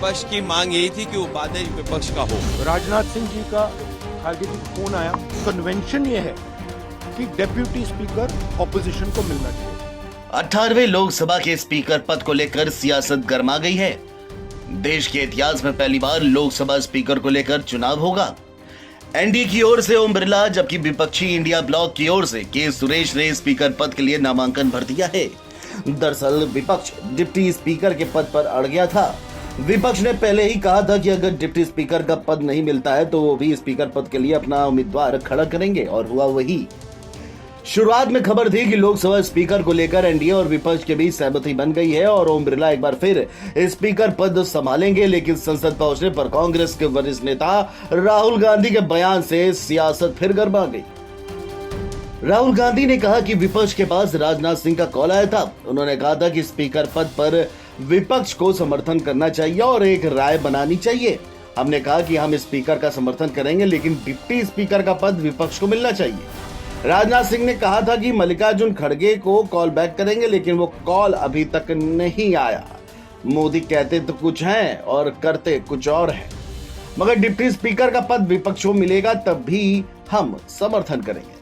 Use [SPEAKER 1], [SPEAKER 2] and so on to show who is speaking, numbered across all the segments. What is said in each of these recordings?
[SPEAKER 1] विपक्ष की मांग यही थी कि उपाध्यक्ष विपक्ष का हो।
[SPEAKER 2] राजनाथ सिंह जी का खादी जी फोन आया। कन्वेंशन ये है कि डेप्यूटी स्पीकर ऑपोजिशन को मिलना चाहिए।
[SPEAKER 3] 18वें लोकसभा के स्पीकर पद को लेकर सियासत गर्मा गई है। देश के इतिहास में पहली बार लोकसभा स्पीकर को लेकर चुनाव होगा। एनडीए की ओर से ओम बिरला, जबकि विपक्षी इंडिया ब्लॉक की ओर से के सुरेश ने स्पीकर पद के लिए नामांकन भर दिया है। दरअसल विपक्ष डिप्टी स्पीकर के पद पर अड़ गया था। विपक्ष ने पहले ही कहा था कि अगर डिप्टी स्पीकर का पद नहीं मिलता है तो वो भी स्पीकर पद के लिए अपना उम्मीदवार खड़ा करेंगे, और हुआ वही। शुरुआत में खबर थी कि लोकसभा स्पीकर को लेकर एनडीए और विपक्ष के बीच सहमति बन गई है और ओम बिरला एक बार फिर स्पीकर पद संभालेंगे, लेकिन संसद पहुंचने पर कांग्रेस के वरिष्ठ नेता राहुल गांधी के बयान से सियासत फिर गरमा गई। राहुल गांधी ने कहा कि विपक्ष के पास राजनाथ सिंह का कॉल आया था। उन्होंने कहा था कि स्पीकर पद पर विपक्ष को समर्थन करना चाहिए और एक राय बनानी चाहिए। हमने कहा कि हम स्पीकर का समर्थन करेंगे, लेकिन डिप्टी स्पीकर का पद विपक्ष को मिलना चाहिए। राजनाथ सिंह ने कहा था कि मल्लिकार्जुन खड़गे को कॉल बैक करेंगे, लेकिन वो कॉल अभी तक नहीं आया। मोदी कहते तो कुछ हैं और करते कुछ और है, मगर डिप्टी स्पीकर का पद विपक्ष को मिलेगा तब भी हम समर्थन करेंगे।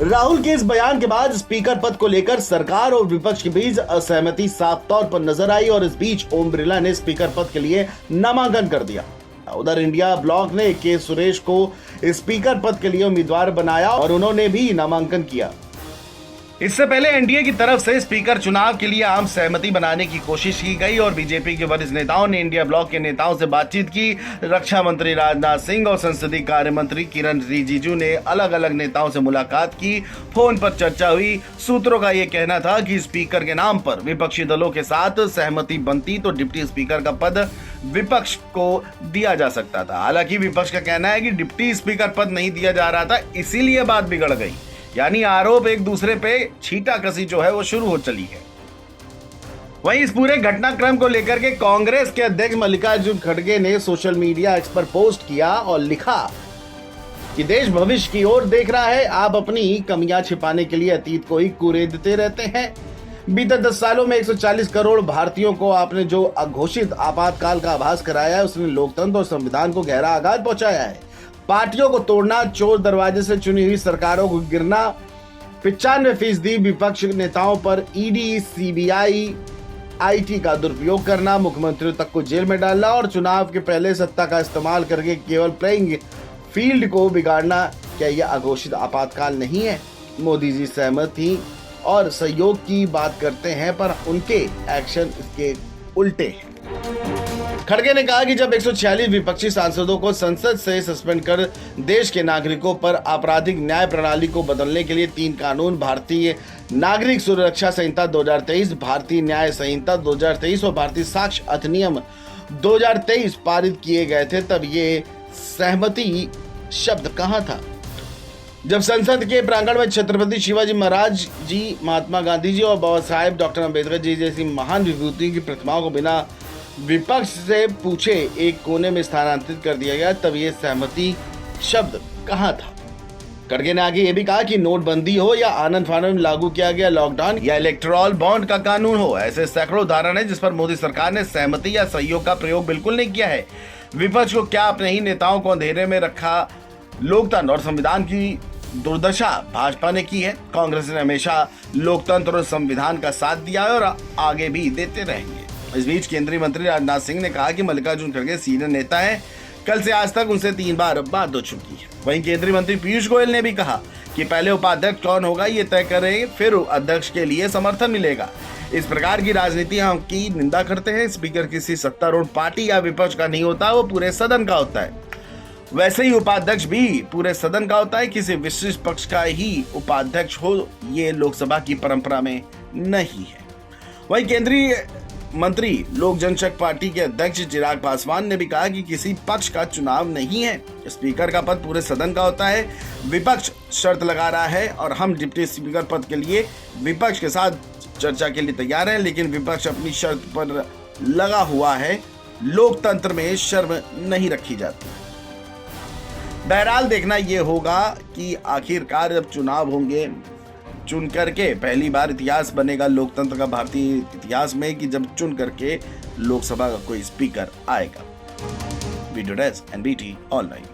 [SPEAKER 3] राहुल के इस बयान के बाद स्पीकर पद को लेकर सरकार और विपक्ष के बीच असहमति साफ तौर पर नजर आई और इस बीच ओम बिरला ने स्पीकर पद के लिए नामांकन कर दिया। उधर इंडिया ब्लॉक ने के सुरेश को स्पीकर पद के लिए उम्मीदवार बनाया और उन्होंने भी नामांकन किया। इससे पहले एनडीए की तरफ से स्पीकर चुनाव के लिए आम सहमति बनाने की कोशिश की गई और बीजेपी के वरिष्ठ नेताओं ने इंडिया ब्लॉक के नेताओं से बातचीत की। रक्षा मंत्री राजनाथ सिंह और संसदीय कार्य मंत्री किरण रिजिजू ने अलग अलग नेताओं से मुलाकात की। फोन पर चर्चा हुई। सूत्रों का यह कहना था कि स्पीकर के नाम पर विपक्षी दलों के साथ सहमति बनती तो डिप्टी स्पीकर का पद विपक्ष को दिया जा सकता था। हालांकि विपक्ष का कहना है कि डिप्टी स्पीकर पद नहीं दिया जा रहा था, इसीलिए बात बिगड़ गई। यानी आरोप एक दूसरे पे छींटाकसी जो है वो शुरू हो चली है। वहीं इस पूरे घटनाक्रम को लेकर के कांग्रेस के अध्यक्ष मल्लिकार्जुन खड़गे ने सोशल मीडिया एक्स पर पोस्ट किया और लिखा कि देश भविष्य की ओर देख रहा है। आप अपनी कमियां छिपाने के लिए अतीत को ही कुरेदते रहते हैं। बीते 10 सालों में 140 करोड़ भारतीयों को आपने जो अघोषित आपातकाल का आभास कराया है, उसने लोकतंत्र और संविधान को गहरा आघात पहुंचाया है। पार्टियों को तोड़ना, चोर दरवाजे से चुनी हुई सरकारों को गिरना, 95% विपक्ष नेताओं पर ईडी, सीबीआई, आईटी का दुरुपयोग करना, मुख्यमंत्रियों तक को जेल में डालना और चुनाव के पहले सत्ता का इस्तेमाल करके केवल प्लेइंग फील्ड को बिगाड़ना, क्या यह अघोषित आपातकाल नहीं है? मोदी जी सहमत थी और सहयोग की बात करते हैं, पर उनके एक्शन इसके उल्टे हैं। खड़गे ने कहा कि जब 146 विपक्षी सांसदों को संसद से सस्पेंड कर देश के नागरिकों पर आपराधिक न्याय प्रणाली को बदलने के लिए 3 कानून, भारतीय नागरिक सुरक्षा संहिता 2023, भारतीय न्याय संहिता 2023 और भारतीय साक्ष्य अधिनियम 2023 पारित किए गए थे, तब ये सहमति शब्द कहां था? जब संसद के प्रांगण में छत्रपति शिवाजी महाराज जी, महात्मा गांधी जी और बाबा साहेब डॉक्टर अम्बेडकर जी जैसी महान विभूतियों की प्रतिमाओं को बिना विपक्ष से पूछे एक कोने में स्थानांतरित कर दिया गया, तब ये सहमति शब्द कहां था? खड़गे ने आगे ये भी कहा कि नोटबंदी हो या आनंद फानन में लागू किया गया लॉकडाउन या इलेक्टोरल बॉन्ड का कानून हो, ऐसे सैकड़ों उदाहरण है जिस पर मोदी सरकार ने सहमति या सहयोग का प्रयोग बिल्कुल नहीं किया है। विपक्ष को क्या अपने ही नेताओं को अंधेरे में रखा? लोकतंत्र और संविधान की दुर्दशा भाजपा ने की है। कांग्रेस ने हमेशा लोकतंत्र और संविधान का साथ दिया है और आगे भी देते रहेंगे। इस बीच केंद्रीय मंत्री राजनाथ सिंह ने कहा कि मल्लिकार्जुन खड़गे सीनियर नेता हैं। कल से आज तक उनसे 3 बार बात हो चुकी है। वहीं केंद्रीय मंत्री पीयूष गोयल ने भी कहा कि पहले उपाध्यक्ष कौन होगा ये तय करें, फिर अध्यक्ष के लिए समर्थन मिलेगा। इस प्रकार की राजनीति हम की निंदा करते हैं। स्पीकर किसी सत्तारूढ़ पार्टी या विपक्ष का नहीं होता, वो पूरे सदन का होता है। वैसे ही उपाध्यक्ष भी पूरे सदन का होता है। किसी विशिष्ट पक्ष का ही उपाध्यक्ष हो, ये लोकसभा की परंपरा में नहीं है। वहीं केंद्रीय मंत्री लोक जनशक्ति पार्टी के अध्यक्ष चिराग पासवान ने भी कहा कि किसी पक्ष का चुनाव नहीं है, स्पीकर का पद पूरे सदन का होता है। विपक्ष शर्त लगा रहा है और हम डिप्टी स्पीकर पद के लिए विपक्ष के साथ चर्चा के लिए तैयार हैं, लेकिन विपक्ष अपनी शर्त पर लगा हुआ है। लोकतंत्र में शर्म नहीं रखी जाती। बहरहाल देखना यह होगा कि आखिरकार जब चुनाव होंगे, चुन करके पहली बार इतिहास बनेगा लोकतंत्र का भारतीय इतिहास में कि जब चुन करके लोकसभा का कोई स्पीकर आएगा। Video desk NBT online.